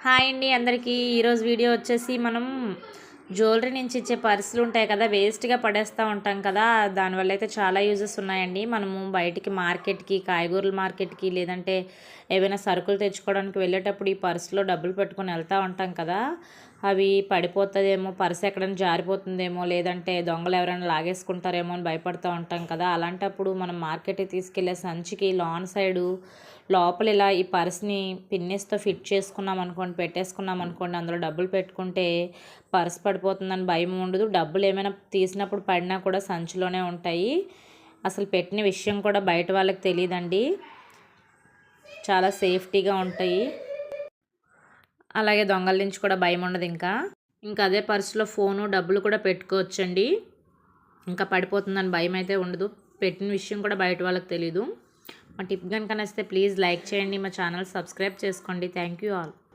Hi అండి అందరికీ. ఈరోజు వీడియో వచ్చేసి మనం జ్యువెలరీ నుంచి ఇచ్చే పర్సులు ఉంటాయి కదా, వేస్ట్గా పడేస్తూ ఉంటాం కదా. దానివల్ల అయితే చాలా యూజెస్ ఉన్నాయండి. మనము బయటికి మార్కెట్కి, కాయగూరల మార్కెట్కి, లేదంటే ఏవైనా సరుకులు తెచ్చుకోవడానికి వెళ్ళేటప్పుడు ఈ పర్సులో డబ్బులు పెట్టుకొని వెళ్తూ ఉంటాం కదా. అవి పడిపోతుందేమో, పర్సు ఎక్కడైనా జారిపోతుందేమో, లేదంటే దొంగలు ఎవరైనా లాగేసుకుంటారేమో అని భయపడుతూ ఉంటాం కదా. అలాంటప్పుడు మనం మార్కెట్కి తీసుకెళ్లే సంచికి లాన్ సైడు లోపల ఇలా ఈ పర్స్ని పిన్నిస్తో ఫిట్ చేసుకున్నాం అనుకోండి, పెట్టేసుకున్నాం అనుకోండి, అందులో డబ్బులు పెట్టుకుంటే పర్స్ పడిపోతుందని భయం ఉండదు. డబ్బులు ఏమైనా తీసినప్పుడు పడినా కూడా సంచిలోనే ఉంటాయి. అసలు పెట్టిన విషయం కూడా బయట వాళ్ళకి తెలియదండి. చాలా సేఫ్టీగా ఉంటాయి. అలాగే దొంగల నుంచి కూడా భయం ఉండదు. ఇంకా అదే పర్సులో ఫోను, డబ్బులు కూడా పెట్టుకోవచ్చండి. ఇంకా పడిపోతుందని భయం అయితే ఉండదు. పెట్టిన విషయం కూడా బయట వాళ్ళకి తెలీదు. మా టిప్ కనుక నచ్చితే ప్లీజ్ లైక్ చేయండి, మా ఛానల్ సబ్స్క్రైబ్ చేసుకోండి. Thank you all.